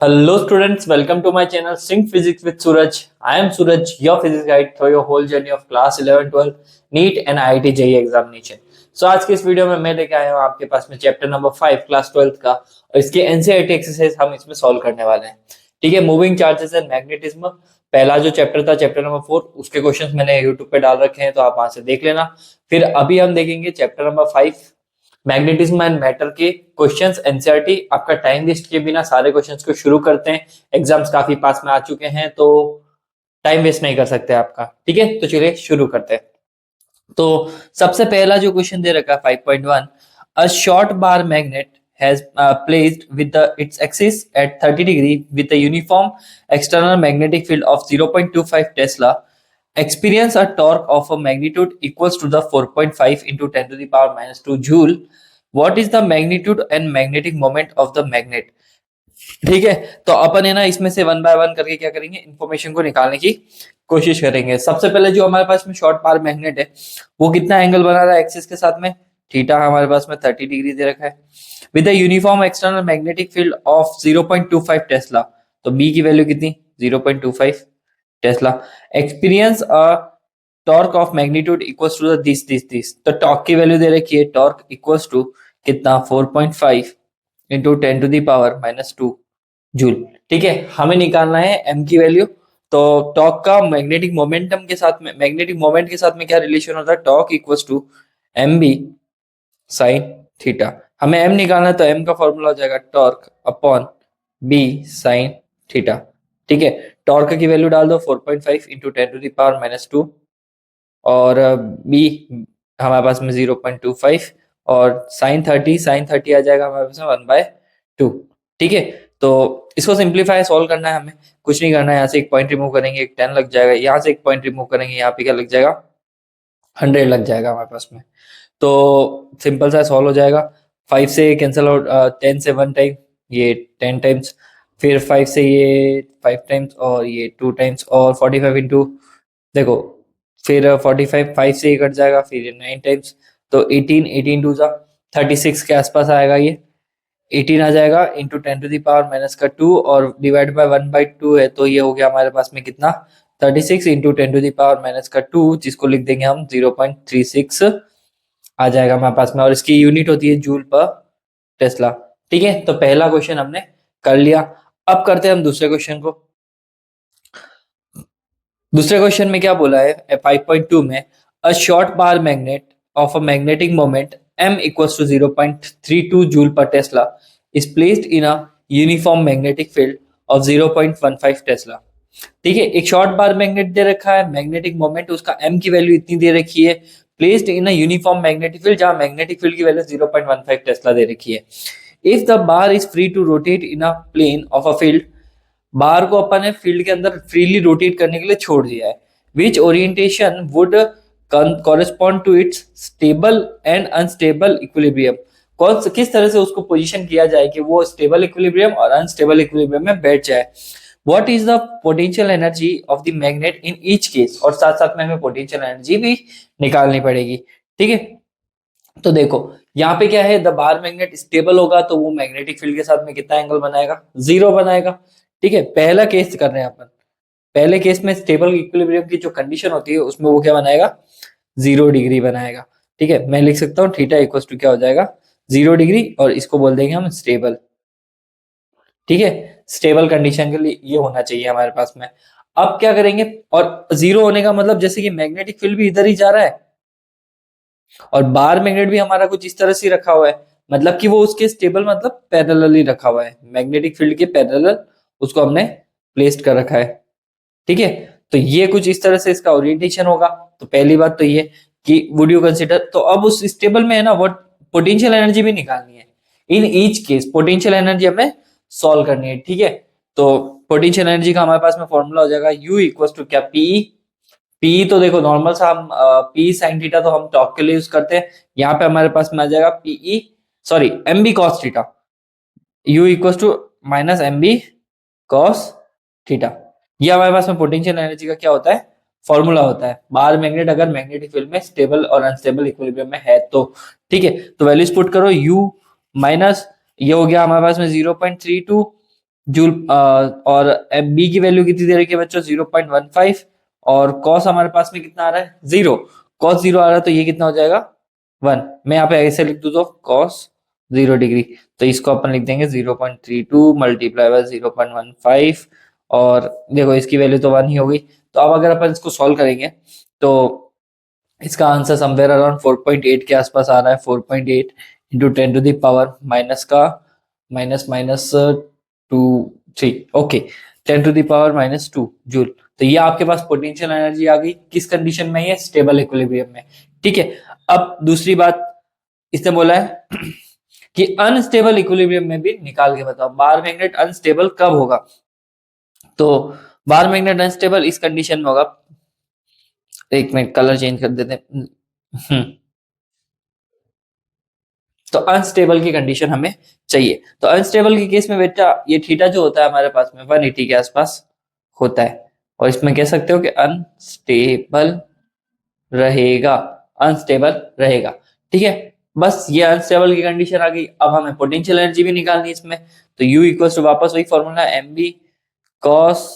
Hello students, welcome to my channel Sync Physics with Suraj. I am Suraj, your physics guide through your whole journey of class 11, 12, NEET and IIT JEE examination. So आज की इस video में मैं लेके आया हूँ आपके पास में चैप्टर नंबर 5 क्लास 12 का और इसके एनसीईआरटी एक्सरसाइज हम इसमें सॉल्व करने वाले हैं। ठीक है, मूविंग चार्जेस एंड मैग्नेटिज्म पहला जो चैप्टर था चैप्टर नंबर 4 उसके क्वेश्चंस मैंने यूट्यूब पे डाल रखे हैं, तो आप वहां से देख लेना। फिर अभी हम देखेंगे chapter number 5 magnetism and matter के क्वेश्चंस एनसीईआरटी। आपका टाइम वेस्ट किए बिना सारे क्वेश्चंस को शुरू करते हैं। एग्जाम्स काफी पास में आ चुके हैं तो टाइम वेस्ट नहीं कर सकते आपका। ठीक है, तो चलिए शुरू करते हैं। तो सबसे पहला जो क्वेश्चन दे रखा है 5.1, अ short bar magnet has placed with its axis at 30 degree with a uniform external magnetic field of 0.25 Tesla experience a torque of a magnitude equals to the 4.5 into 10 to the power minus 2 joule. What is the magnitude and magnetic moment of the magnet? ठीक है, तो अपन है ना इसमें से one by one करके क्या करेंगे, इंफॉर्मेशन को निकालने की कोशिश करेंगे। सबसे पहले जो हमारे पास में शॉर्ट पार मैग्नेट है वो कितना एंगल बना रहा है एक्सिस के साथ में, थीटा हमारे पास में 30 डिग्री दे रखा है with a uniform external magnetic field of 0.25 tesla. तो बी की वैल्यू कितनी, 0.25 tesla. Experience a torque of magnitude equals to this. तो टॉर्क की वैल्यू दे रखी है, टॉर्क इक्वल्स टू कितना 4.5 into 10 to the power minus 2 joule. ठीक है, हमें निकालना है एम की वैल्यू। तो टॉर्क का मैग्नेटिक मोमेंटम के साथ में, मैग्नेटिक मोमेंट के साथ में क्या रिलेशन होता है, torque equals to M B sine theta. हमें एम निकालना है तो एम का फॉर्मूला हो जाएगा torque upon B sine theta. ठीक है, टॉर्क की वैल्यू डाल दो 4.5 into 10 to the power minus 2 और बी हमारे पास में 0.25 और साइन 30 आ जाएगा हमारे पास में 1/2। ठीक है, तो इसको सिंप्लीफाई सॉल्व करना है, हमें कुछ नहीं करना है। यहाँ से एक पॉइंट रिमूव करेंगे, एक 10 लग जाएगा। यहाँ से एक पॉइंट रिमूव करेंगे, यहाँ पे क्या लग जाएगा, 100 लग जाएगा हमारे पास में। तो सिंपल सा सॉल्व हो जाएगा। 5 से कैंसिल आउट, 10 से 1 टाइम, ये 10 टाइम्स, फिर 5 से ये 5 टाइम्स और ये 2 टाइम्स और 45 इंटू, देखो फिर 45 5 से ये कट जाएगा, फिर ये 9 टाइम्स, तो 18 टू जा 36 के आसपास आएगा। ये 18 आ जाएगा into 10 to the power minus का 2 और डिवाइड बाय 1/2 है, तो ये हो गया हमारे पास में कितना 36 into 10 to the power minus का 2, जिसको लिख देंगे हम 0.36 आ जाएगा हमारे पास में। और इसकी यूनिट होती है जूल पर टेस्ला। ठीक है, तो पहला क्वेश्चन हमने कर लिया। अब करते हैं हम दूसरे क्वेश्चन को। दूसरे क्वेश्चन में क्या बोला है 5.2 में, a short bar magnet of a magnetic moment m equals to 0.32 joule पर tesla is placed in a uniform magnetic field of 0.15 tesla. ठीक है, एक शॉर्ट बार मैग्नेट दे रखा है, मैग्नेटिक मोमेंट उसका m की वैल्यू इतनी दे रखी है, placed in a uniform magnetic field जहां मैग्नेटिक फील्ड की वैल्यू 0.15 टेस्ला दे रखी है। If the bar is free to rotate in a plane of a field, bar को अपन ने फील्ड के अंदर फ्रीली रोटेट करने के लिए छोड़ दिया है, which orientation would correspond to its stable and unstable equilibrium. कौन किस तरह से उसको पोजीशन किया जाए कि वो स्टेबल इक्विलिब्रियम और अनस्टेबल इक्विलिब्रियम में बैठ जाए। What is the potential energy of the magnet in each case, और साथ साथ में हमें पोटेंशियल एनर्जी भी निकालनी पड़ेगी। ठीक है, तो देखो यहाँ पे क्या है, द बार मैग्नेट स्टेबल होगा तो वो मैग्नेटिक फील्ड के साथ में कितना एंगल बनाएगा, 0 बनाएगा। ठीक है, पहला केस कर रहे हैं अपन। पहले केस में स्टेबल इक्विलिब्रियम की जो कंडीशन होती है उसमें वो क्या बनाएगा, 0 डिग्री बनाएगा। ठीक है, मैं लिख सकता हूँ थीटा इक्वल टू क्या हो जाएगा 0 डिग्री, और इसको बोल देंगे हम स्टेबल। ठीक है, स्टेबल कंडीशन के लिए ये होना चाहिए हमारे पास में। अब क्या करेंगे, और 0 होने का मतलब जैसे कि मैग्नेटिक फील्ड भी इधर ही जा रहा है और बार मैग्नेट भी हमारा कुछ इस तरह से रखा हुआ है, मतलब कि वो उसके स्टेबल मतलब पैरेलली रखा हुआ है, मैग्नेटिक फील्ड के पैरेलल उसको हमने प्लेस्ड कर रखा है। ठीक है, तो ये कुछ इस तरह से इसका ओरिएंटेशन होगा। तो पहली बात तो ये कि वुड यू कंसीडर, तो अब उस स्टेबल में है ना व्हाट पोटेंशियल एनर्जी भी निकालनी है। In each case potential energy हमें सॉल्व करनी है। ठीक है, तो पोटेंशियल एनर्जी का हमारे पास में फॉर्मूला हो जाएगा यू इक्वल टू क्या, पी। पी तो देखो नॉर्मल सा हम पी साइन थीटा तो हम टॉक के लिए यूज करते हैं, यहाँ पे हमारे पास में आ जाएगा PE sorry M B cos theta, U equal to minus M B cos theta. ये हमारे पास में पोटेंशियल एनर्जी का क्या होता है, फॉर्मूला होता है। बार मैग्नेट अगर मैग्नेटिक फील्ड में स्टेबल और अनस्टेबल इक्विलिब्रियम में है तो। ठीक है, तो वैल्यूज पुट करो, यू माइनस ये हो गया हमारे पास में 0.32 जूल। और बी की वैल्यू कितनी दे रखी है बच्चों? 0.15। और कॉस हमारे पास में कितना आ रहा है? 0। कॉस 0 आ रहा है तो ये कितना हो जाएगा? 1। मैं यहाँ पे ऐसे लिख दूं तो कॉस 0 डिग्री, तो इसको अपन लिख देंगे 0.32 मल्टीप्लाई बाय 0.15। और देखो इसकी वैल्यू तो 1 ही हो गई। तो अब अगर अपन इसको सॉल्व करेंगे तो इसका आंसर समवेयर अराउंड 4.8 के आसपास आ रहा है। 4.8 into 10 to the power minus का minus minus 2 3, okay, 10 to the power -2 joule. तो ये आपके पास पोटेंशियल एनर्जी आ गई। किस कंडीशन में? है स्टेबल इक्विलिब्रियम में। ठीक है। अब दूसरी बात इसने बोला है कि अनस्टेबल इक्विलिब्रियम में भी निकाल के बताओ बार मैग्नेट अनस्टेबल कब होगा। तो बार मैग्नेट अनस्टेबल इस कंडीशन में होगा। एक मिनट, कलर चेंज कर देते हैं। तो अनस्टेबल की कंडीशन हमें चाहिए। तो अनस्टेबल के केस में बेटा ये थीटा जो होता है हमारे पास में 180 के आसपास होता है। और इसमें कह सकते हो कि अनस्टेबल रहेगा, अनस्टेबल रहेगा। ठीक है। बस ये अनस्टेबल की कंडीशन आ गई। अब हमें पोटेंशियल एनर्जी भी निकालनी है इसमें। तो U इक्वल टू वापस वही formula cos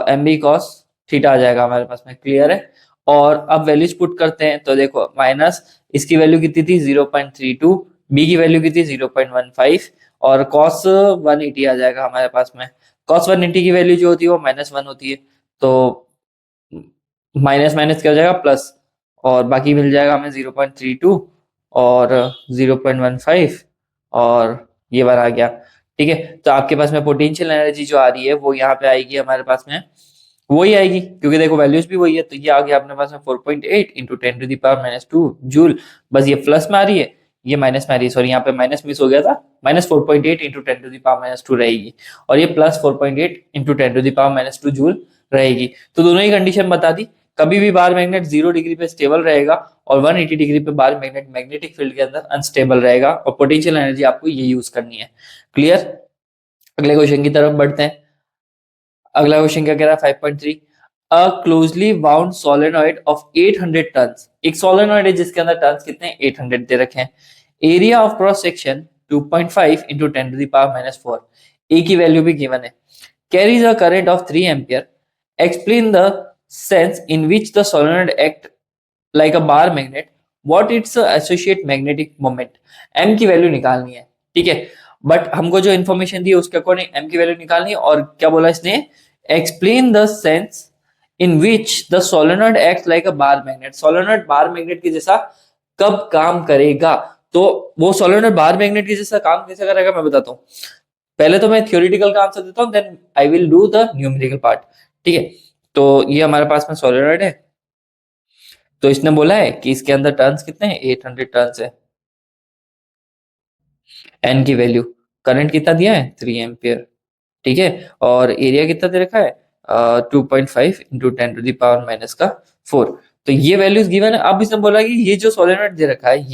M B cos theta आ जाएगा हमारे पास में। क्लियर है। और अब वैल्यूज पुट करते हैं तो देखो माइनस इसकी वैल्यू कितनी थी? 0.32। बी की वैल्यू कितनी? 0.15। और कॉस 180 आ जाएगा हमारे पास में। कॉस 180 की वैल्यू जो होती है वो -1 होती है। तो माइनस माइनस क्या हो जाएगा? प्लस। और बाकी मिल जाएगा हमें 0.32 और 0.15 और ये वाला आ गया। ठीक है। तो आपके पास में पोटेंशियल एनर्जी जो आ रही है वो यहाँ पे आएगी हमारे पास में, वही आएगी क्योंकि देखो वैल्यूज भी वही है। तो ये आ गया अपने पास में 4.8 into 10 to the power -2 joule. बस ये प्लस में आ रही है, ये माइनस में आ रही है। सॉरी यहाँ पे माइनस मिस हो गया था। -4.8 इंटू 10 टू द पावर -2 रहेगी। और ये +4.8 into 10 to the power -2 joule रहेगी। तो दोनों ही कंडीशन बता दी। कभी भी बार मैग्नेट 0 डिग्री पे स्टेबल रहेगा और 180 डिग्री पे बार मैग्नेट मैग्नेटिक फील्ड के अंदर अनस्टेबल रहेगा। और पोटेंशियल एनर्जी आपको ये यूज करनी है। क्लियर। अगले क्वेश्चन की तरफ बढ़ते हैं। अगला क्वेश्चन क्या कह रहा है? 5.3। A closely bound solenoid of 800 turns. एक सोलेनॉइड है जिसके अंदर टन्स कितने? 800 दे रखे हैं। Area of cross section 2.5 into 10 to the power -4। A की वैल्यू भी गिवन है। Carries a current of 3 ampere. Explain the sense in which the solenoid act like a bar magnet, what its associate magnetic moment. M की value निकालनी है। ठीक है। But हमको जो इन्फॉर्मेशन दी है उसके अकॉर्डिंग एम की वैल्यू निकालनी है। और क्या बोला इसने? Explain the sense in which the solenoid act like a bar magnet. Solenoid bar magnet के जैसा कब काम करेगा? तो वो सोलेनॉइड बार मैग्नेट के जैसा काम कैसे करेगा मैं बताता हूँ। पहले तो मैं थ्योरेटिकल का आंसर देता हूँ, then I will do the numerical part. ठीक है। तो ये हमारे पास में सोलेनॉइड है। तो इसने बोला है कि इसके अंदर टर्न्स कितने हैं? 800 टर्न्स है। एन की वैल्यू, करंट कितना दिया है? 3 एम्पियर। ठीक है। और एरिया कितना दे रखा है? 2.5 इंटू 10 टू द पावर -4। तो ये वैल्यूज गिवन है। अब इसने बोला कि ये जो सोलेनॉइड दे रखा है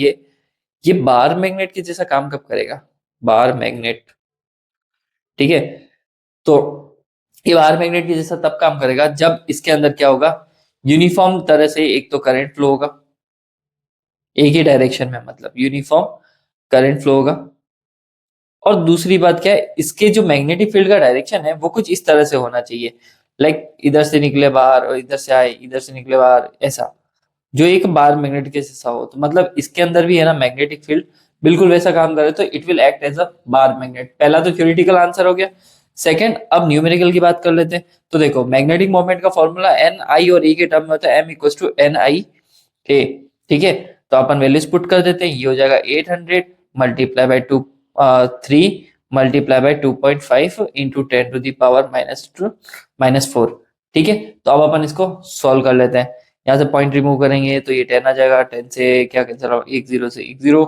ये बार मैग्नेट के जैसा काम कब करेगा? Bar magnet. ठीक है। तो ये बार मैग्नेट के जैसा तब काम करेगा जब इसके अंदर क्या होगा? यूनिफॉर्म तरह से एक तो करंट फ्लो होगा, एक ही डायरेक्शन में, मतलब यूनिफॉर्म करंट फ्लो होगा। और दूसरी बात क्या है? इसके जो मैग्नेटिक फील्ड का डायरेक्शन है वो कुछ इस तरह से होना चाहिए, लाइक इधर से निकले बाहर और इधर से आए, इधर से निकले बाहर, ऐसा जो एक बार मैग्नेट के जैसा हो। तो मतलब इसके अंदर भी है ना मैग्नेटिक फील्ड बिल्कुल वैसा काम करे तो it will act as a bar magnet. पहला तो थ्योरेटिकल आंसर हो गया। सेकंड, अब न्यूमेरिकल की बात कर लेते हैं। तो देखो मैग्नेटिक मोमेंट का फॉर्मूला एन आई और ए के टर्म में होता है, M = NI A। ठीक है। तो अपन वैल्यूज पुट कर देते हैं। ये हो जाएगा 800 multiply by 3 multiply by 2.5 into 10 to the power -4। ठीक है। तो अब अपन इसको सॉल्व कर लेते हैं। यहाँ से पॉइंट रिमूव करेंगे तो ये 10 आ जाएगा। 10 से क्या कैंसिल होगा? 1 0 से 1 0।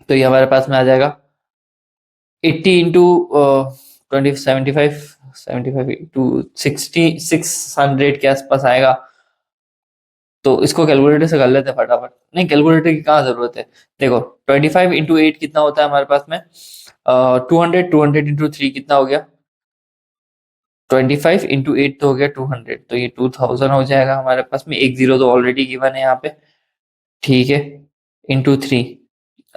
तो ये हमारे पास में आ जाएगा 80 इंटू 75 इंटू 600 के आसपास आएगा। तो इसको कैलकुलेटर से कर लेते हैं फटाफट। नहीं, कैलकुलेटर की कहाँ जरूरत है। देखो 25 इंटू 8 कितना होता है हमारे पास में? 200। 200 इंटू 3 कितना हो गया? 25 इंटू 8 तो हो गया 200। तो ये 2000 हो जाएगा हमारे पास में। 1 0 तो ऑलरेडी गिवन है यहाँ पे। ठीक है। इंटू 3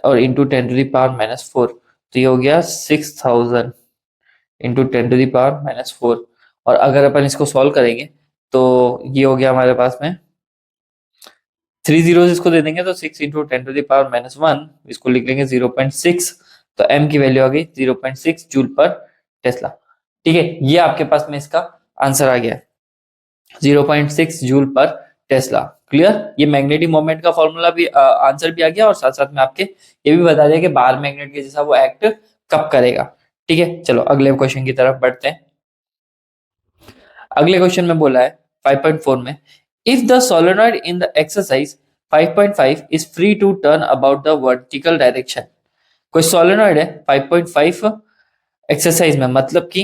और इंटू 10 टू द पावर -4। तो ये हो गया 6000 इंटू 10⁻⁻4। और अगर अपन इसको सॉल्व करेंगे तो ये हो गया हमारे पास में 3 जीरोस इसको दे देंगे तो 6 इंटू 10⁻⁻1, इसको लिख लेंगे 0.6। तो m की वैल्यू आ गई 0.6 जूल पर टेस्ला। ठीक है, ये आपके पास में इसका आंसर आ गया 0.6 जूल पर टेस्ला। क्लियर, ये मैग्नेटिक मोमेंट का फॉर्मूला भी आंसर भी आ गया और साथ साथ में आपके ये भी बता दिया कि बाहर मैग्नेट के जैसा वो एक्ट कब करेगा। ठीक है, चलो अगले क्वेश्चन की तरफ बढ़ते हैं। अगले क्वेश्चन में बोला है 5.4 में, if the solenoid in the exercise 5.5 is free to turn about the vertical direction. कोई सोलेनॉइड है 5.5 एक्सरसाइज में, मतलब कि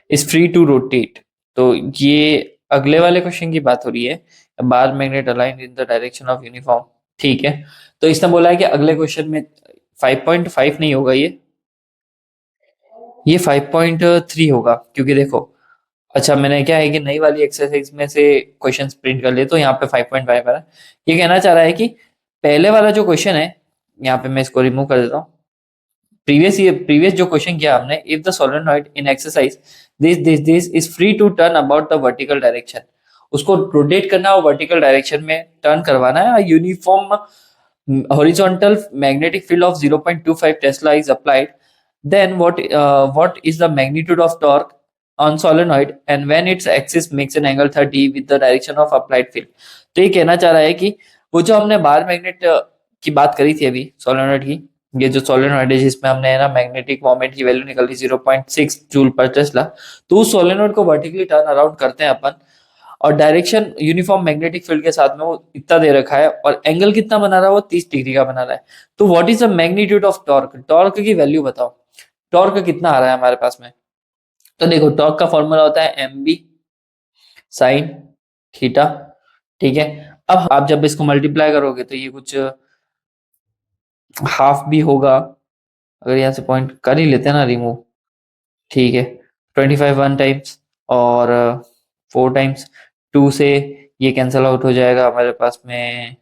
इज फ्री टू रोटेट। तो ये अगले वाले क्वेश्चन की बात हो रही है, bar magnet aligned in the direction of uniform. ठीक है, तो इसने बोला है कि अगले क्वेश्चन में 5.5 नहीं होगा, ये 5.3 होगा। क्योंकि देखो, अच्छा मैंने क्या है कि नई वाली एक्सरसाइज में से क्वेश्चन प्रिंट कर लिए तो यहाँ पे 5.5 आ रहा है। ये कहना चाह रहा है कि पहले वाला जो क्वेश्चन है, यहाँ पे मैं इसको रिमूव कर देता हूँ। प्रीवियस जो क्वेश्चन किया हमने, if the solenoid in exercise this is free to turn about the vertical direction, उसको रोटेट करना और वर्टिकल डायरेक्शन में टर्न करवाना है। Uniform horizontal magnetic field of 0.25 Tesla is applied, then what is the magnitude of torque on solenoid and when its axis makes an angle 30 with the direction of applied field। तो ये कहना चाह रहा है कि वो जो हमने बार मैग्नेट की बात करी थी अभी सोलेनॉइड की, ये जो सोलेनॉइड है जिसमें हमने ना मैग्नेटिक मोमेंट की वैल्यू निकाली 0.6 जूल पर टेस्ला, तो उस सोलेनॉइड को वर्टिकली टर्न अराउंड करते हैं अपन, और डायरेक्शन यूनिफॉर्म मैग्नेटिक फील्ड के साथ में वो इतना दे रखा है और एंगल कितना बना रहा है, वो 30 डिग्री का बना रहा है। तो what is the magnitude of torque, torque की वैल्यू बताओ, टॉर्क कितना आ रहा है हमारे पास में। तो देखो, टॉर्क का फॉर्मूला होता है एम बी साइन थीटा। ठीक है, अब आप जब इसको मल्टीप्लाई करोगे तो ये कुछ हाफ भी होगा, अगर यहाँ से पॉइंट कर ही लेते हैं ना रिमूव। ठीक है, 25 वन टाइम्स और 4 टाइम्स, 2 से ये कैंसल आउट हो जाएगा हमारे पास में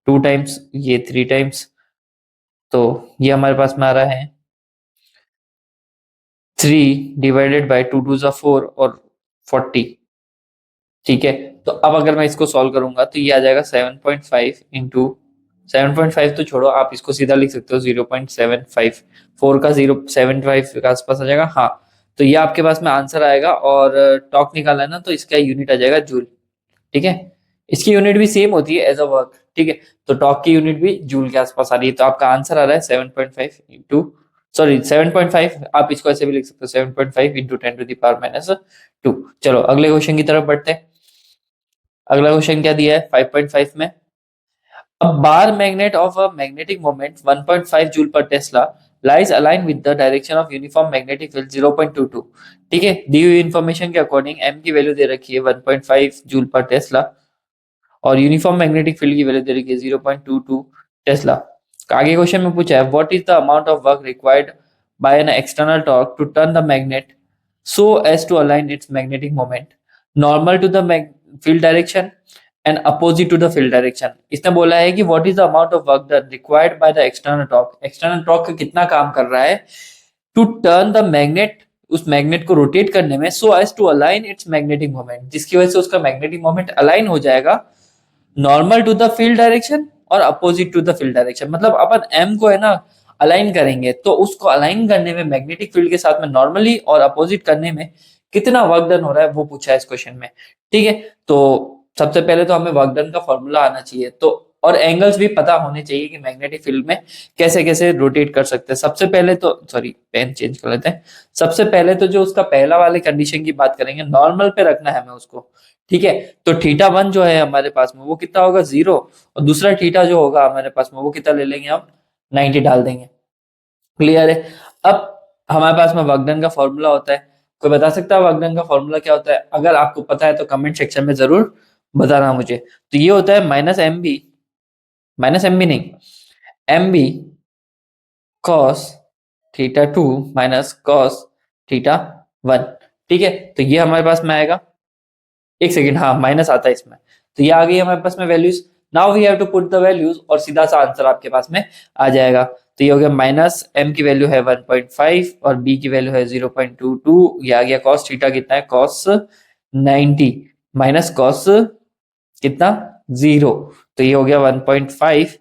2 टाइम्स, ये 3 टाइम्स, तो ये हमारे पास में आ रहा है 3 डिवाइडेड बाई 2 2 4 और 40। ठीक है, तो अब अगर मैं इसको सॉल्व करूंगा तो ये आ जाएगा 7.5 इंटू 7.5 तो छोड़ो, आप इसको सीधा लिख सकते हो 0.75, 4 का 0.75 के आसपास आ जाएगा। हाँ, तो ये आपके पास में आंसर आएगा और टॉर्क निकाला है ना, तो इसका यूनिट आ जाएगा जूल। ठीक है, इसकी यूनिट भी सेम होती है एज अ वर्क। ठीक है, तो टॉर्क की यूनिट भी जूल के आसपास आ रही है। तो आपका आंसर आ रहा है 7.5 इंटू, सॉरी 7.5, आप इसको ऐसे भी लिख सकते हो 7.5 इंटू 10⁻⁻²। चलो अगले क्वेश्चन की तरफ बढ़ते हैं। अगला क्वेश्चन क्या दिया है 5.5 में, a bar magnet of a magnetic moment 1.5 joule per Tesla lies aligned with the direction of uniform magnetic field 0.22। ठीक है, दी हुई इंफॉर्मेशन के अकॉर्डिंग m की वैल्यू दे रखी है 1.5 जूल पर टेस्ला और यूनिफॉर्म मैग्नेटिक फील्ड की वैल्यू दे रखी है 0.22 टेस्ला। आगे क्वेश्चन में पूछा है what is the amount of work required by an external torque to turn the magnet so as to align its magnetic moment normal to the field direction and opposite to the field direction। इसने बोला है कि what is the amount of work done required by the external torque, external torque कितना काम कर रहा है to turn the magnet, उस मैग्नेट को रोटेट करने में so as to align its magnetic moment, जिसकी वजह से उसका मैग्नेटिक मोमेंट अलाइन हो जाएगा normal to the field direction और opposite to the field direction. मतलब अपन एम को है ना अलाइन करेंगे तो उसको अलाइन करने में मैग्नेटिक फील्ड के साथ में नॉर्मली और अपोजिट करने में कितना वर्क डन हो रहा है वो पूछा है इस क्वेश्चन में। ठीक है, तो सबसे पहले तो हमें वर्क डन का फॉर्मूला आना चाहिए, तो और एंगल्स भी पता होने चाहिए कि मैग्नेटिक फील्ड में कैसे कैसे रोटेट कर सकते हैं। सबसे पहले तो सॉरी पेन चेंज कर लेते हैं। सबसे पहले तो जो उसका पहला वाले कंडीशन की बात करेंगे, नॉर्मल पे रखना है हमें उसको। ठीक है, तो θ1 जो है हमारे पास में वो कितना होगा 0, और दूसरा थीटा जो होगा हमारे पास में वो कितना ले लेंगे हम 90 डाल देंगे। क्लियर है। अब हमारे पास में वर्क डन का फॉर्मूला होता है, कोई बता सकता है वर्क डन का फॉर्मूला क्या होता है? अगर आपको पता है तो कमेंट सेक्शन में जरूर बताना मुझे। तो ये होता है माइनस एम बी नहीं, M B cos θ2 minus cos θ1। ठीक है, तो ये हमारे पास में आएगा, एक सेकेंड, हाँ माइनस आता है इसमें, तो ये आ गई हमारे पास में values. Now we have to put the values और सीधा सा आंसर आपके पास में आ जाएगा। तो ये हो गया माइनस m की वैल्यू है 1.5 और b की वैल्यू है 0.22। ये आ गया cos थीटा कितना है, cos 90 माइनस cos कितना 0। तो ये हो गया 1.5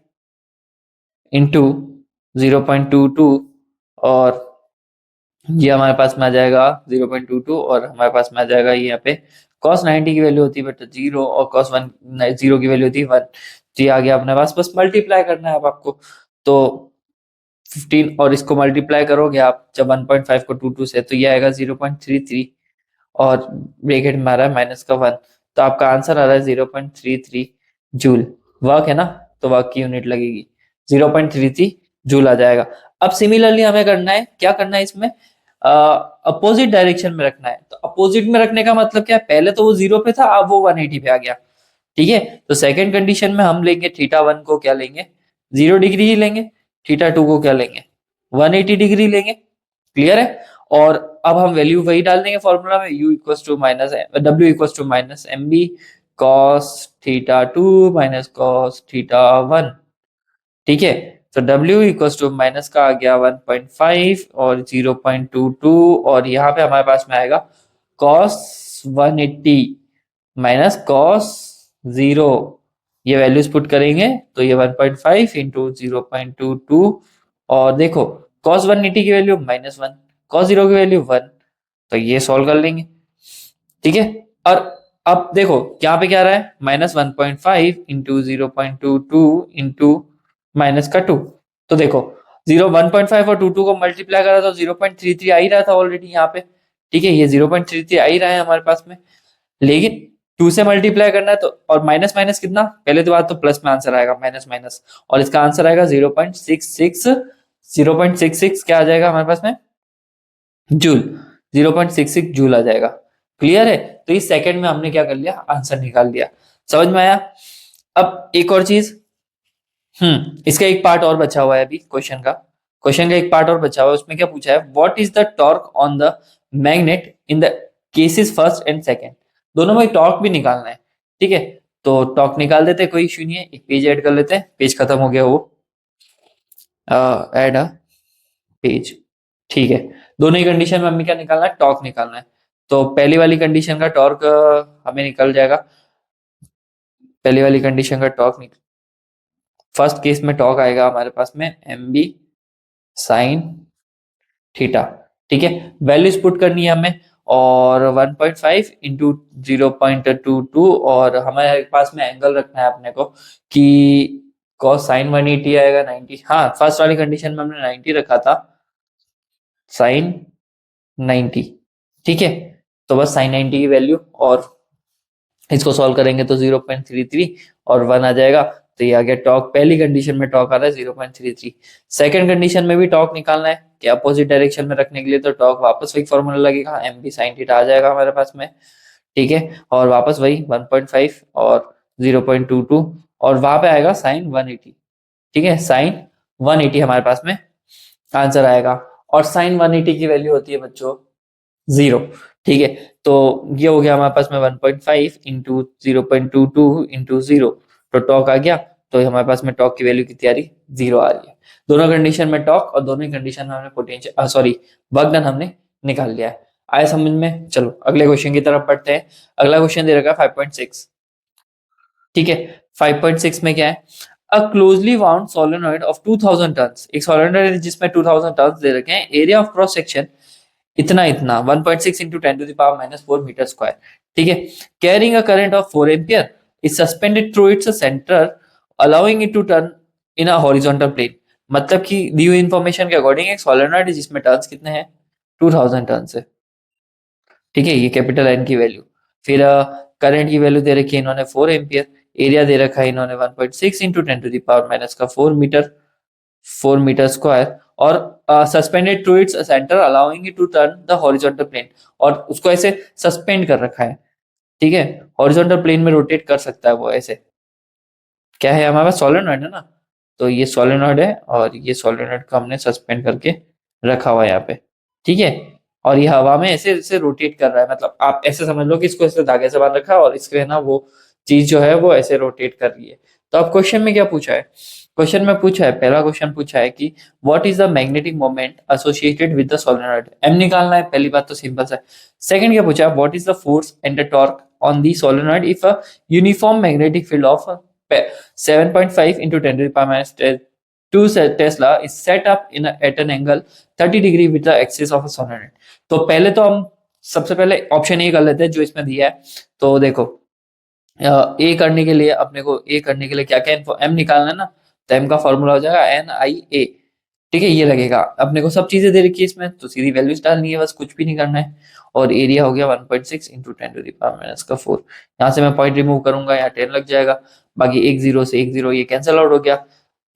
इंटू 0.22 और ये हमारे पास में आ जाएगा 0.22 और हमारे पास में आ जाएगा यहाँ पे cos 90 की वैल्यू होती है बट 0 और cos 1 0 की वैल्यू होती है 1। तो ये आ गया अपने पास, बस मल्टीप्लाई करना है अब आपको। तो 15 और इसको मल्टीप्लाई करोगे आप जब 1.5 को 22 से, तो ये आएगा 0.33 और ब्रैकेट में आ रहा है माइनस का 1। तो आपका आंसर आ रहा है 0.33 जूल। वर्क है ना, तो वर्क की यूनिट लगेगी 0.33 जूल आ जाएगा। अब सिमिलरली हमें करना है, क्या करना है इसमें, अपोजिट डायरेक्शन में रखना है। तो अपोजिट में रखने का मतलब क्या है, पहले तो वो 0 पे था, अब वो 180 पे आ गया। ठीक है, तो सेकंड कंडीशन में हम लेंगे थीटा 1 को क्या लेंगे, 0 डिग्री ही लेंगे। थीटा 2 को क्या लेंगे, 180 डिग्री लेंगे। क्लियर है। और अब हम वैल्यू वही डाल देंगे फॉर्मूला में, u equals to minus w equals to minus M B cos theta 2 minus cos theta 1। ठीक है, तो w इक्वल्स टू माइनस का आ गया 1.5 और 0.22 और यहाँ पे हमारे पास में आएगा cos 180 माइनस cos 0। ये वैल्यूज पुट करेंगे तो ये 1.5 इंटू 0.22 और देखो cos 180 की वैल्यू -1, cos 0 की वैल्यू 1। तो ये सॉल्व कर लेंगे। ठीक है, और अब देखो यहाँ पे क्या रहा है, -1.5 इंटू 0.22 इंटू माइनस का 2। तो देखो 1.5 और 22 को मल्टीप्लाई करा तो 0.33 आ ही रहा था ऑलरेडी यहाँ पे। ठीक है, ये 0.33 आ ही रहा है हमारे पास में, लेकिन 2 से मल्टीप्लाई करना है तो, और माइनस माइनस कितना, पहले तो बात तो प्लस में आंसर आएगा, माइनस माइनस और इसका आंसर आएगा 0.66। 0.66 क्या आ जाएगा हमारे पास में, जूल। 0.66 जूल आ जाएगा। क्लियर है, तो इस सेकंड में हमने क्या कर लिया, आंसर निकाल लिया। समझ में आया। अब एक और चीज, इसका एक पार्ट और बचा हुआ है अभी क्वेश्चन का एक पार्ट और बचा हुआ है। उसमें क्या पूछा है, what is the torque on the magnet in the cases first and second. दोनों में टॉर्क भी निकालना है। ठीक है, तो टॉर्क निकाल देते, कोई इश्यू नहीं है। एक पेज ऐड कर लेते हैं, पेज खत्म हो गया वो, ऐड अ पेज। ठीक है, दोनों ही कंडीशन में हमें क्या निकालना है, टॉर्क निकालना है। तो पहली वाली कंडीशन का टॉर्क हमें निकल जाएगा, पहली वाली कंडीशन का टॉर्क निकल, फर्स्ट केस में टॉर्क आएगा हमारे पास में एम बी साइन थीटा। ठीक है, वैल्यूज पुट करनी है हमें और 1.5 इंटू 0.22 और हमारे पास में एंगल रखना है अपने को कि cos sin 180 आएगा 90। हाँ, फर्स्ट वाली कंडीशन में हमने 90 रखा था, sin 90। ठीक है, तो बस sin 90 की वैल्यू और इसको सॉल्व करेंगे तो 0.33 और 1 आ जाएगा। तो ये आ गया टॉर्क। पहली कंडीशन में टॉर्क आ रहा है 0.33। सेकंड कंडीशन में भी टॉर्क निकालना है कि अपोजिट डायरेक्शन में रखने के लिए, तो टॉर्क वापस वही फॉर्मूला लगेगा, एम बी साइन थीटा आ जाएगा हमारे पास में। ठीक है, और वापस वही 1.5 और 0.22 और वहां पे आएगा साइन 180। ठीक है, साइन 180 हमारे पास में आंसर आएगा और साइन 180 की वैल्यू होती है बच्चों 0। ठीक है, तो ये हो गया हमारे पास में 1.5 इंटू 0.22 इंटू 0, तो टॉक आ गया। तो हमारे पास में टॉक की वैल्यू कितनी आ रही, 0 आ रही है। दोनों कंडीशन में टॉक और दोनों ही कंडीशन में हमने पोटेंशियल सॉरी वर्क डन हमने निकाल लिया है। आए समझ में। चलो अगले क्वेश्चन की तरफ पढ़ते हैं। अगला क्वेश्चन दे रखा है 5.6। ठीक है, 5.6 में क्या है, a closely wound solenoid of 2000 turns. एक सोलेनॉइड है जिसमें 2000 टन्स दे रखे हैं, एरिया ऑफ क्रॉस सेक्शन इतना इतना 1.6 into 10 to the power -4 metre square. ठीक है, carrying a current of 4 ampere is suspended through its centre allowing it to turn in a horizontal plane. मतलब कि दी हुई इंफॉर्मेशन के अकॉर्डिंग एक सोलेनॉइड है जिसमें टर्न्स कितने हैं, 2000 टर्न्स है। ठीक है, ये कैपिटल एन की वैल्यू। फिर करंट की वैल्यू दे रखी है इन्होंने 4 एम्पियर, एरिया दे रखा है इन्होंने 1.6 into 10 to the power minus का 4 मीटर स्क्वायर और suspended to its centre allowing it to turn the horizontal plane. और उसको ऐसे सस्पेंड कर रखा है। ठीक है, हॉरिजॉन्टल प्लेन में रोटेट कर सकता है वो ऐसे। क्या है हमारे पास, सोलेनॉइड है ना, तो ये सोलेनॉइड है और ये सोलेनॉइड को हमने सस्पेंड करके रखा हुआ है यहाँ पे। ठीक है, और ये हवा में ऐसे ऐसे रोटेट कर रहा है, मतलब आप ऐसे समझ लो कि इसको ऐसे धागे से बांध रखा है और इसके ना वो चीज जो है वो ऐसे रोटेट कर रही है। तो अब क्वेश्चन में क्या पूछा है, क्वेश्चन में पूछा है, पहला क्वेश्चन पूछा है कि what is the magnetic moment associated with the solenoid. M निकालना है, पहली बात तो सिंपल सा है। सेकंड क्या पूछा है, what is the force and the torque on the solenoid if a uniform magnetic field of 7.5 into 10 to the power minus 2 Tesla is set up at an angle 30 degree with the axis of a solenoid। तो पहले तो हम सबसे पहले option A कर लेते हैं जो इसमें दिया है। तो देखो ए करने के लिए अपने को ए करने के लिए क्या क्या एम निकालना है ना, तो एम का फॉर्मूला हो जाएगा NIA। ठीक है, ये लगेगा। अपने को सब चीजें दे रखी है इसमें, तो सीधी वैल्यूज डालनी है, बस कुछ भी नहीं करना है। और एरिया हो गया 1.6 इंटू 10⁻⁻⁴। यहाँ से मैं पॉइंट रिमूव करूंगा, यहाँ 10 लग जाएगा, बाकी एक जीरो से एक जीरो ये कैंसिल आउट हो गया।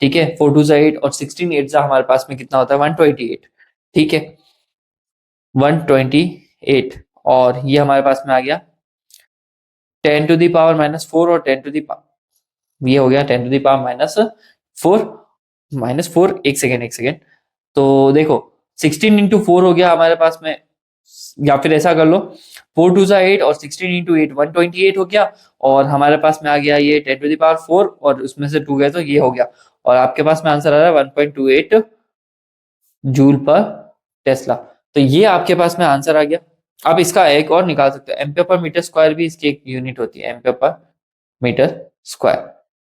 ठीक है, 4 2 8 और 16 8 हमारे पास में कितना होता है 128। ठीक है, 128 और ये हमारे पास में आ गया 10⁻⁻⁴ और 10 ये हो गया 10⁻⁻⁴ एक सेकेंड। तो देखो 16 इंटू 4 हो गया हमारे पास में, या फिर ऐसा कर लो 4 2 8 और 16 इंटू 8 128 हो गया, और हमारे पास में आ गया ये 10⁻⁴ और उसमें से 2 गया तो ये हो गया, और आपके पास में आंसर आ रहा है 1.28 जूल पर टेस्ला। तो ये आपके पास में आंसर आ गया। आप इसका एक और निकाल सकते हो, एम्पियर पर मीटर स्क्वायर भी इसकी एक यूनिट होती है, एम्पियर पर मीटर स्क्वायर।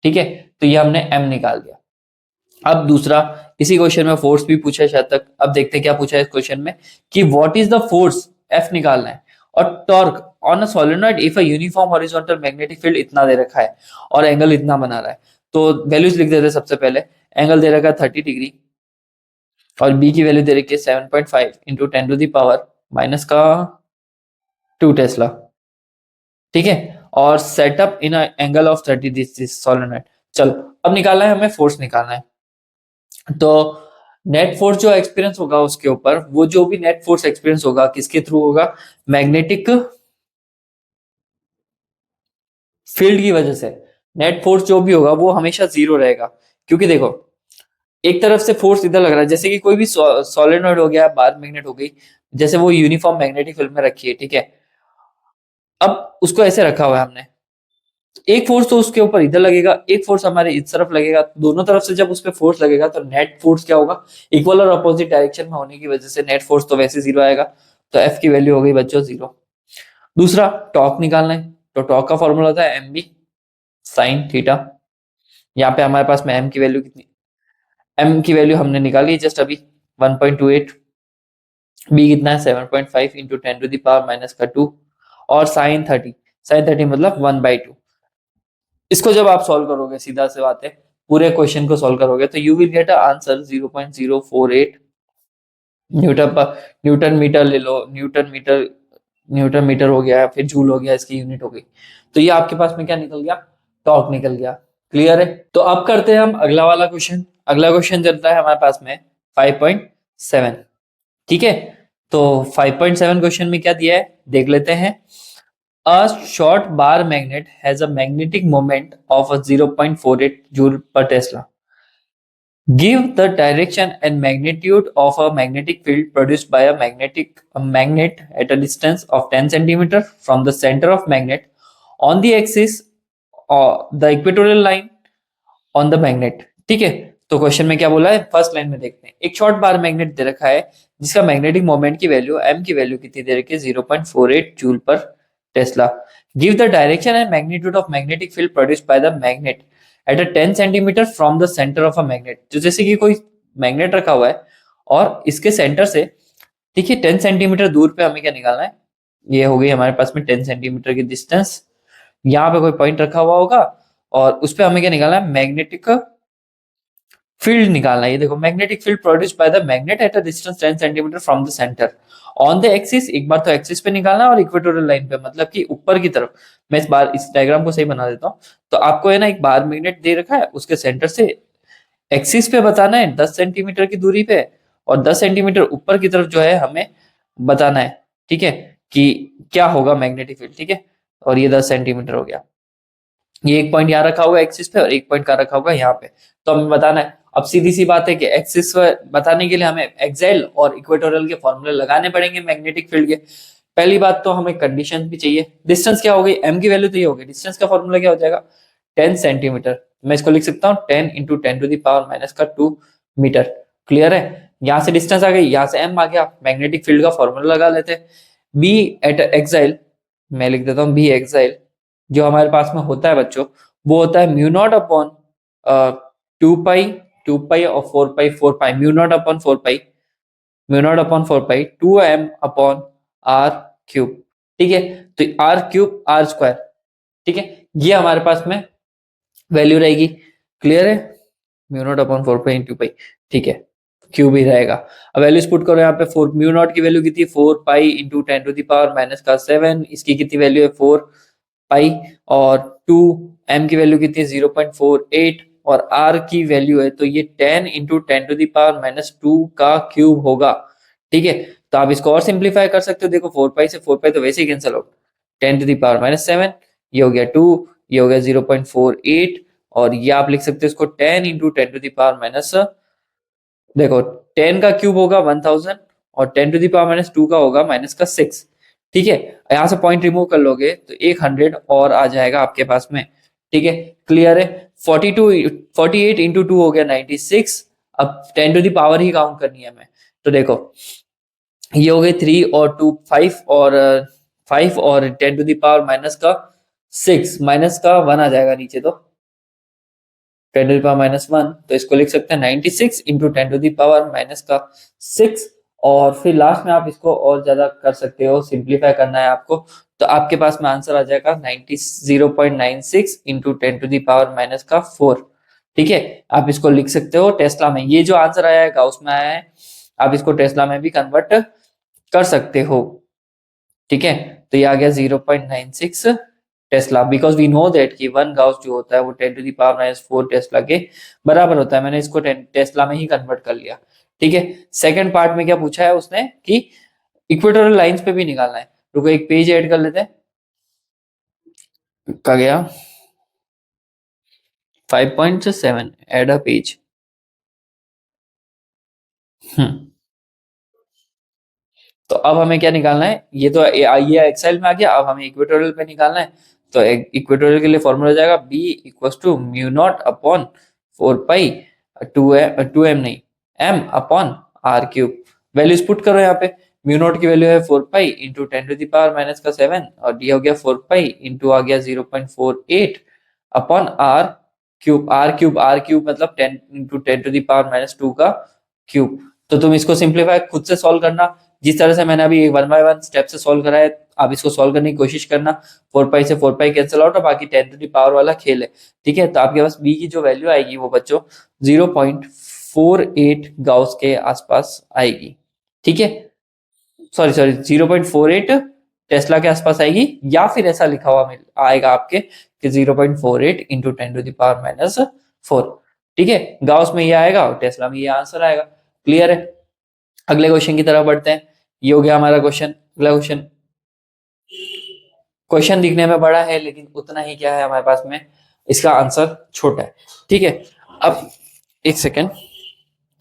ठीक है, तो ये हमने एम निकाल दिया। अब दूसरा, इसी क्वेश्चन में फोर्स भी पूछा है शायद तक। अब देखते हैं क्या पूछा है इस क्वेश्चन में कि what is the force, F निकालना है, और torque on a solenoid if a uniform horizontal magnetic field इतना दे रखा है और एंगल इतना बना रहा है। तो वैल्यूज लिख देते हैं सबसे पहले। एंगल दे रखा है 30 डिग्री और बी की वैल्यू दे रखी है 7.5 इंटू 10⁻⁻2 टेस्ला। ठीक है, और setup in angle of 30 this solenoid. चलो अब निकालना है हमें, फोर्स निकालना है। तो नेट फोर्स जो एक्सपीरियंस होगा उसके ऊपर, वो जो भी नेट फोर्स एक्सपीरियंस होगा किसके थ्रू होगा, मैग्नेटिक फील्ड की वजह से। नेट फोर्स जो भी होगा वो हमेशा जीरो रहेगा, क्योंकि देखो एक तरफ से फोर्स इधर लग रहा है, जैसे कि कोई भी सोलेनॉइड हो गया, बार मैग्नेट हो गई, जैसे वो यूनिफॉर्म मैग्नेटिक फील्ड में रखी है। ठीक है, अब उसको ऐसे रखा हुआ है हमने, एक फोर्स तो उसके ऊपर इधर लगेगा, एक फोर्स हमारे इस तरफ लगेगा, दोनों तरफ से जब उस पर फोर्स लगेगा तो नेट फोर्स क्या होगा, इक्वल और अपोजिट डायरेक्शन में होने की वजह से नेट फोर्स तो वैसे जीरो आएगा। तो एफ की वैल्यू हो गई बच्चों जीरो। दूसरा टॉर्क निकालना है, तो टॉर्क का फॉर्मूला होता है एम बी साइन थीटा। यहाँ पे हमारे पास में एम की वैल्यू कितनी, एम की वैल्यू हमने निकाली जस्ट अभी 1.28, बी कितना है 7.5 इंटू 10⁻⁻2 और साइन 30 मतलब 1/2। इसको जब आप सॉल्व करोगे, सीधा से बात है, पूरे क्वेश्चन को सॉल्व करोगे तो you will get answer 0.048 Newton पर न्यूटन मीटर ले लो, न्यूटन मीटर हो गया, फिर जूल हो गया, इसकी यूनिट हो गई। तो ये आपके पास में क्या निकल गया, टॉर्क निकल गया। क्लियर है? तो अब करते हैं हम अगला वाला क्वेश्चन। अगला क्वेश्चन चलता है हमारे पास में 5.7। ठीक है, तो 5.7 क्वेश्चन में क्या दिया है देख लेते हैं। A short bar magnet has a magnetic moment of 0.48 joule per Tesla. Give the direction and magnitude of a magnetic field produced by a magnet at a distance of 10 centimeter from the center of magnet on the axis or the equatorial line on the magnet। ठीक है, तो question में क्या बोला है, first line में देखते हैं। एक शॉर्ट बार मैग्नेट दे रखा है जिसका मैग्नेटिक मोमेंट की वैल्यू, एम की वैल्यू कितनी दे रखी है 0.48 जूल पर Tesla. Give the direction and magnitude of magnetic field produced by the magnet at a 10 centimetre from the centre of a magnet. तो जैसे कि कोई मैग्नेट रखा हुआ है और इसके सेंटर से, ठीक है, 10 सेंटीमीटर दूर पे हमें क्या निकालना है, ये हो गई हमारे पास में 10 सेंटीमीटर की डिस्टेंस। यहाँ पे कोई पॉइंट रखा हुआ होगा और उस पर हमें क्या निकालना है, मैग्नेटिक फील्ड निकालना है। ये देखो, magnetic field produced by the magnet at a distance 10 centimetre from the centre on the axis. एक बार तो एक्सिस पे निकालना है और इक्वेटोरियल लाइन पे, मतलब कि ऊपर की तरफ। मैं इस डायग्राम को सही बना देता हूँ। तो आपको है ना, एक बार मैग्नेट दे रखा है, उसके सेंटर से एक्सिस पे बताना है 10 सेंटीमीटर की दूरी पे, और 10 सेंटीमीटर ऊपर की तरफ जो है हमें बताना है। ठीक है, कि क्या होगा मैग्नेटिक फील्ड। ठीक है, और ये 10 सेंटीमीटर हो गया। ये एक पॉइंट यहाँ रखा हुआ है एक्सिस पे और एक पॉइंट का रखा हुआ है यहाँ पे, तो हमें बताना है। अब सीधी सी बात है कि एक्सिस बताने के लिए हमें एक्सेल और इक्वेटोरियल के फॉर्मूले लगाने पड़ेंगे मैग्नेटिक फील्ड के। पहली बात तो हमें कंडीशन भी चाहिए। डिस्टेंस क्या हो गई, एम की वैल्यू तो ये हो गई, डिस्टेंस का फॉर्मूला क्या हो जाएगा 10 सेंटीमीटर। मैं इसको लिख सकता हूँ 10 इंटू 10⁻⁻² मीटर। क्लियर है? यहाँ से डिस्टेंस आ गई, यहाँ से m आ गया, मैग्नेटिक फील्ड का फॉर्मूला लगा लेते हैं। बी एट एक्साइल, मैं लिख देता हूँ बी एक्साइल, जो हमारे पास में होता है बच्चों, वो होता है म्यू नॉट अपॉन 2 पाई और 4 पाई, mu naught upon 4 pi 2m upon r cube. ठीक है, तो r क्यूब r स्क्वायर, ठीक है, ये हमारे पास में वैल्यू रहेगी। क्लियर है? Mu naught upon 4 pi into pi, ठीक है, क्यूब ही रहेगा। अब वैल्यूज पुट करो यहाँ पे, 4 म्यू नॉट की वैल्यू कितनी, 4 पाई इंटू 10⁻⁻⁷, इसकी कितनी वैल्यू है 4 पाई, और 2 m की वैल्यू कितनी है 0.48, और r की वैल्यू है तो ये 10 इंटू 10⁻⁻² का क्यूब होगा। ठीक है, तो आप इसको और सिंप्लीफाई कर सकते हो। देखो 4 पाई से 4 पाई तो वैसे ही कैंसिल हो, 10⁻⁷, ये हो गया 2, ये हो गया 0.48, और ये आप लिख सकते हो इसको 10 इंटू 10⁻⁻, देखो 10 का क्यूब होगा 1000, और 10⁻² का होगा -6। ठीक है, यहाँ से पॉइंट रिमूव कर लोगे तो 100 और आ जाएगा आपके पास में। ठीक है, क्लियर है? 48 इंटू 2 हो गया 96। अब 10 टू दी पावर ही काउंट करनी है हमें, तो देखो ये हो गए 3 और 2 5, और 5 और 10 टू दी पावर -6, माइनस का 1 आ जाएगा नीचे, तो 10 टू दी पावर -1, तो इसको लिख सकते हैं 96 इंटू 10 टू दी पावर -6, और फिर लास्ट में आप इसको और ज्यादा कर सकते हो, सिंप्लीफाई करना है आपको, तो आपके पास में आंसर आ जाएगा 0.96 इंटू 10 टू दी पावर -4। ठीक है, आप इसको लिख सकते हो टेस्ला में, ये जो आंसर आया है गाउस में आया है, आप इसको टेस्ला में भी कन्वर्ट कर सकते हो। ठीक है, तो ये आ गया 0.96 tesla, because we know that कि 1 गाउस जो होता है वो 10 टू दी पावर -4 टेस्ला के बराबर होता है। मैंने इसको टेस्ला में ही कन्वर्ट कर लिया। ठीक है, सेकंड पार्ट में क्या पूछा है उसने कि इक्वेटोरियल लाइंस पे भी निकालना है। रुको एक पेज ऐड कर लेते हैं, क्या गया 5.7 ऐड अ पेज। तो अब हमें क्या निकालना है, ये तो ये एक्सेल में आ गया, अब हमें इक्वेटोरियल पे निकालना है। तो इक्वेटोरियल के लिए फॉर्मूला जाएगा B equals to mu naught upon 4 pi 2m नहीं m upon r cube. Values put करो यहाँ पे, म्यू नॉट की वैल्यू है 4 pi into 10 to the power -7, और ये हो गया 4 पाई इंटू आ गया 0.48 अपॉन r क्यूब मतलब 10 इंटू 10 टू दी पावर -2 का क्यूब। तो तुम इसको सिंप्लीफाई खुद से सॉल्व करना, जिस तरह से मैंने अभी 1 बाय 1 स्टेप से सॉल्व करा है, आप इसको सॉल्व करने की कोशिश करना। 4 पाई से 4 पाई कैंसिल आउट, और बाकी 10 टू दी पावर वाला खेल है। ठीक है, तो आपके पास बी की जो वैल्यू आएगी वो बच्चों 0.48 गाउस के आसपास आएगी। ठीक है, सॉरी 0.48 टेस्ला के आसपास आएगी, या फिर ऐसा लिखा हुआ आएगा आपके कि 0.48 इंटू 10 टू दी पावर -4। ठीक है, गाउस में ये आएगा और टेस्ला में ये आंसर आएगा। क्लियर है? अगले क्वेश्चन की तरफ बढ़ते हैं। ये हो गया हमारा क्वेश्चन। अगला क्वेश्चन दिखने में बड़ा है, लेकिन उतना ही क्या है हमारे पास में, इसका आंसर छोटा है। ठीक है, अब एक सेकेंड,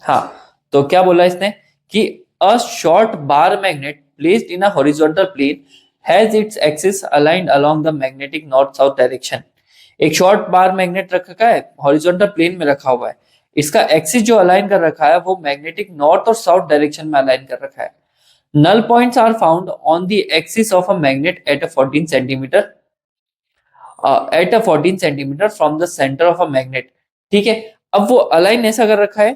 हाँ, तो क्या बोला इसने कि a short bar magnet placed in a horizontal plane has its axis aligned along the magnetic north south direction. एक शॉर्ट बार मैग्नेट रखा है, हॉरिजॉन्टल प्लेन में रखा हुआ है, इसका एक्सिस जो अलाइन कर रखा है वो मैग्नेटिक नॉर्थ और साउथ डायरेक्शन में अलाइन कर रखा है। null points are found on the axis of a magnet at a 14 centimeter from the center of a magnet। ठीक है, अब वो अलाइन ऐसा कर रखा है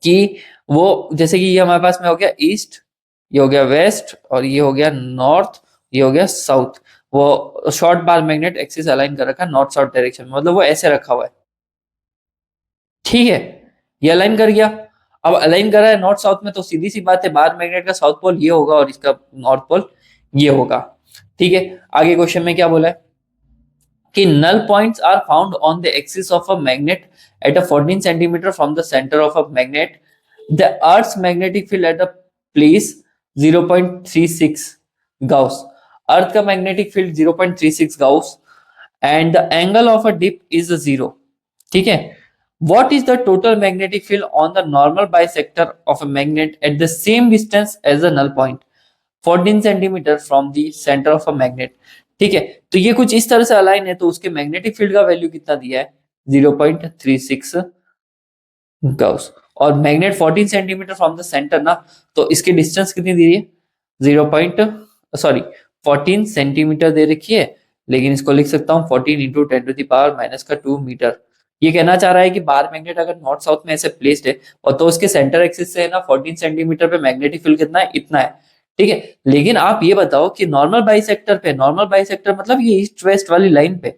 कि वो जैसे कि ये हमारे पास में हो गया ईस्ट, ये हो गया वेस्ट, और ये हो गया नॉर्थ, ये हो गया साउथ। वो short bar magnet axis align कर रखा है नॉर्थ साउथ डायरेक्शन में, मतलब वो ऐसे रखा हुआ है। ठीक है, ये अलाइन कर गया। अब अलाइन कर रहा है नॉर्थ साउथ में, तो सीधी सी बात है बार मैग्नेट का साउथ पोल ये होगा और इसका नॉर्थ पोल ये होगा। ठीक है, आगे क्वेश्चन में क्या बोला है कि null points are found on the axis of a magnet at a 14 centimeter from the center of a magnet। The earth's magnetic field at a place 0.36 gauss। अर्थ का magnetic field 0.36 gauss and the angle of a dip is 0। ठीक है, what is the total magnetic field on the normal bisector of a magnet at the same distance as the null point 14 centimetre from the centre of a magnet. ठीक है, तो ये कुछ इस तरह से अलाइन है, तो उसके मैग्नेटिक फील्ड का वैल्यू कितना दिया है 0.36 गाउस। और magnet 14 centimetre from the centre ना, तो इसकी डिस्टेंस कितनी दी है, 14 सेंटीमीटर दे रखी है, लेकिन इसको लिख सकता हूँ 14 इंटू 10⁻⁻² मीटर। ये कहना चाह रहा है कि बार मैग्नेट अगर नॉर्थ साउथ में ऐसे प्लेस्ड है और तो उसके सेंटर एक्सिस से है ना 14 सेंटीमीटर पे मैग्नेटिक फील्ड कितना है, इतना है, ठीक है। लेकिन आप ये बताओ कि नॉर्मल बाइसेक्टर पे, नॉर्मल बाइसेक्टर मतलब ये ईस्ट वेस्ट वाली लाइन पे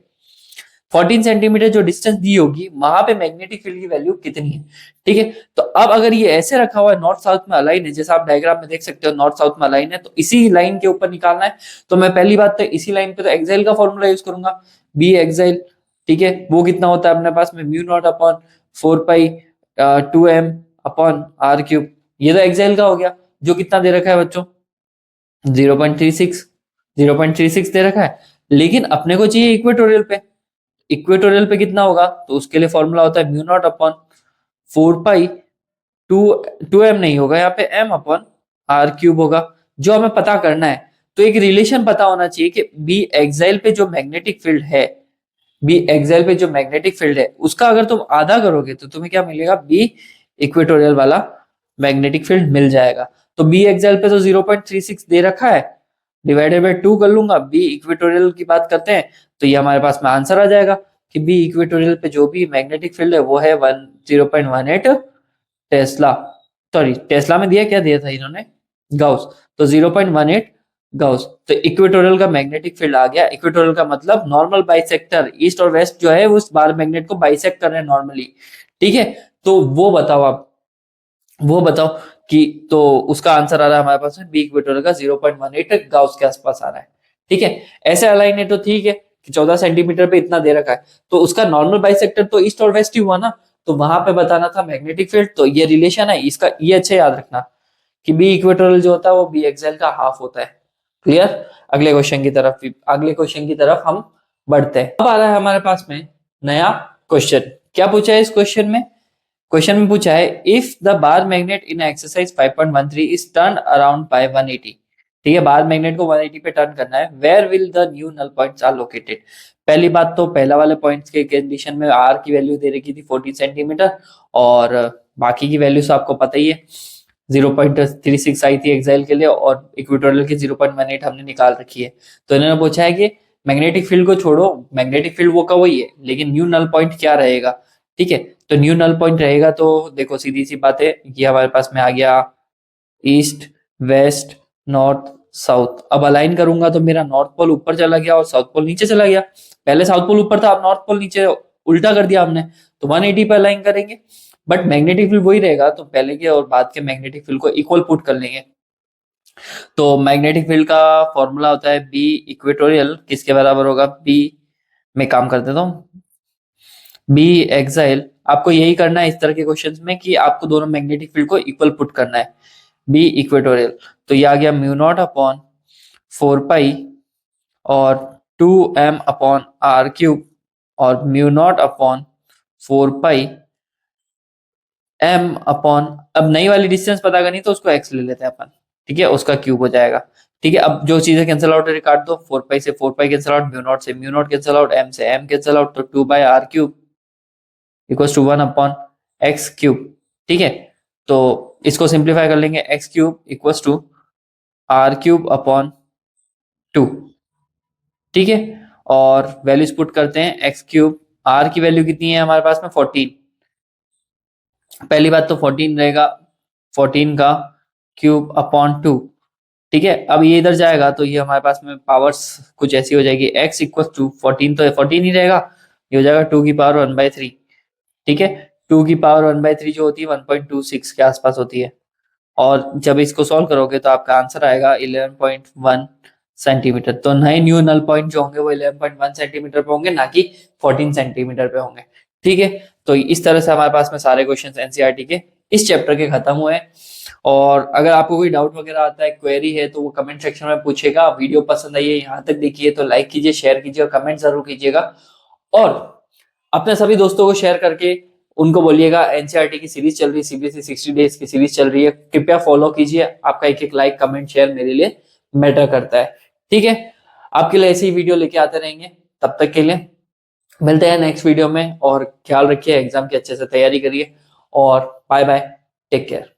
14 सेंटीमीटर जो डिस्टेंस दी होगी वहां पे मैग्नेटिक फील्ड की वैल्यू कितनी है, ठीक है। तो अब अगर ये ऐसे रखा हुआ है, नॉर्थ साउथ में अलाइन है, जैसा आप डायग्राम में देख सकते हो नॉर्थ साउथ में अलाइन है, तो इसी लाइन के ऊपर निकालना है। तो मैं पहली बात तो इसी लाइन पे तो एक्साइल का फॉर्मूला यूज करूंगा, बी एक्साइल, ठीक है। वो कितना होता है अपने पास में, mu naught upon 4 pi 2m upon r cube. ये तो एक्साइल का हो गया, जो कितना दे रखा है बच्चों, 0.36, 0.36 दे रखा है। लेकिन अपने को चाहिए इक्वेटोरियल पे, इक्वेटोरियल पे कितना होगा, तो उसके लिए फॉर्मूला होता है mu naught upon 4 pi 2m नहीं होगा यहाँ पे, m अपॉन r क्यूब होगा, जो हमें पता करना है। तो एक रिलेशन पता होना चाहिए कि बी एक्साइल पे जो मैग्नेटिक फील्ड है, बी एक्साइल पे जो मैग्नेटिक फील्ड है उसका अगर तुम आधा करोगे तो तुम्हें क्या मिलेगा, बी इक्वेटोरियल वाला मैग्नेटिक फील्ड मिल जाएगा। तो बी एक्साइल पे तो 0.36 दे रखा है, डिवाइडेड बाय 2 कर लूंगा, बी इक्वेटोरियल की बात करते हैं तो ये हमारे पास में आंसर आ जाएगा कि बी इक्वेटोरियल पे जो भी मैग्नेटिक फील्ड है वो है 0.18 टेस्ला, सॉरी टेस्ला में दिया, क्या दिया था इन्होंने, गाउस, तो 0.18 गाउस। तो इक्वेटोरियल का मैग्नेटिक फील्ड आ गया। इक्वेटोरियल का मतलब नॉर्मल बाइसेक्टर, ईस्ट और वेस्ट जो है उस बार मैग्नेट को बाइसेक्ट कर रहे हैं नॉर्मली, ठीक है। तो वो बताओ आप, वो बताओ कि तो उसका आंसर आ रहा है हमारे पास में बी इक्वेटोरियल का 0.18 गाउस के आसपास आ रहा है, ठीक है। ऐसे अलाइन है तो ठीक है कि 14 सेंटीमीटर पे इतना दे रखा है, तो उसका नॉर्मल बाइसेक्टर तो ईस्ट और वेस्ट ही हुआ ना, तो वहां पे बताना था मैग्नेटिक फील्ड। तो ये रिलेशन है इसका, ये अच्छे याद रखना कि बी इक्वेटोरियल जो होता है वो बी एक्सियल का हाफ होता है। क्लियर। अगले क्वेश्चन की तरफ, अगले क्वेश्चन की तरफ हम बढ़ते हैं। अब आ रहा है हमारे पास में नया क्वेश्चन। क्या पूछा है इस क्वेश्चन में, क्वेश्चन में पूछा है if the bar magnet in exercise 5.13 is turn around by 180, ठीक है, बार मैग्नेट को 180 पे टर्न करना है, where will the new null points are located. पहली बात तो पहला वाले पॉइंट्स के कंडीशन में आर की वैल्यू दे रखी थी 14 सेंटीमीटर, और बाकी की वैल्यू तो आपको पता ही है, 0.36 आई थी एक्साइल के लिए और इक्वेटोरियल की 0.18 हमने निकाल रखी है। तो इन्होंने पूछा है कि मैग्नेटिक फील्ड को छोड़ो, मैग्नेटिक फील्ड वो का वही है, लेकिन न्यू नल पॉइंट क्या रहेगा, ठीक है। तो न्यू नल पॉइंट रहेगा, तो देखो सीधी सी बात है, ये हमारे पास में आ गया ईस्ट वेस्ट नॉर्थ साउथ। अब अलाइन करूंगा तो मेरा नॉर्थ पोल ऊपर चला गया और साउथ पोल नीचे चला गया, पहले साउथ पोल ऊपर था अब नॉर्थ पोल नीचे, उल्टा कर दिया हमने, तो 180 पे अलाइन करेंगे। बट मैग्नेटिक फील्ड वही रहेगा, तो पहले के और बाद के मैग्नेटिक फील्ड को इक्वल पुट कर लेंगे। तो मैग्नेटिक फील्ड का फॉर्मूला होता है बी इक्वेटोरियल, किसके बराबर होगा, बी, में काम कर देता हूँ, बी एक्साइल। आपको यही करना है इस तरह के क्वेश्चंस में कि आपको दोनों मैग्नेटिक फील्ड को इक्वल पुट करना है, बी इक्वेटोरियल। तो ये आ गया म्यू नॉट अपॉन 4 पाई और 2m अपॉन r क्यूब और म्यू नॉट अपॉन 4 पाई m अपॉन, अब नई वाली डिस्टेंस पता करनी तो उसको x ले लेते हैं अपन, ठीक है, उसका क्यूब हो जाएगा, ठीक है। अब जो चीजें कैंसिल आउट है काट दो, 4 पाई से 4 pi cancel out, mu naught से mu naught cancel out, m से m कैंसिल आउट, तो 2 by r cube equal to 1 upon x cube, ठीक है। तो इसको सिंप्लीफाई कर लेंगे, x cube equal to R cube upon 2, ठीक है। और वैल्यूज पुट करते हैं, एक्स क्यूब, आर की वैल्यू कितनी है हमारे पास में 14, पहली बात तो 14 रहेगा, 14 का क्यूब अपॉन 2, ठीक है। अब ये इधर जाएगा तो ये हमारे पास में पावर्स कुछ ऐसी हो जाएगी, x इक्वल टू 14 तो 14 ही रहेगा, ये हो जाएगा 2 की पावर 1/3, ठीक है। 2 की पावर 1/3 जो होती है 1.26 के आसपास होती है, और जब इसको सॉल्व करोगे तो आपका आंसर आएगा 11.1 सेंटीमीटर। तो नए न्यू नल पॉइंट जो होंगे वो 11.1 सेंटीमीटर पे होंगे, ना कि 14 सेंटीमीटर पे होंगे, ठीक है। तो इस तरह से हमारे पास में सारे क्वेश्चन एनसीईआरटी के इस चैप्टर के खत्म हुए हैं। और अगर आपको कोई डाउट वगैरह आता है, क्वेरी है, तो वो कमेंट सेक्शन में पूछेगा। वीडियो पसंद आई है यहाँ तक देखिए तो लाइक कीजिए, शेयर कीजिए और कमेंट जरूर कीजिएगा, और अपने सभी दोस्तों को शेयर करके उनको बोलिएगा एनसीईआरटी की सीरीज चल रही है, सीबीएसई 60 डेज की सीरीज चल रही है, कृपया फॉलो कीजिए। आपका एक एक लाइक कमेंट शेयर मेरे लिए मैटर करता है, ठीक है। आपके लिए ऐसी ही वीडियो लेके आते रहेंगे, तब तक के लिए मिलते हैं नेक्स्ट वीडियो में, और ख्याल रखिए, एग्जाम की अच्छे से तैयारी करिए, और बाय बाय, टेक केयर।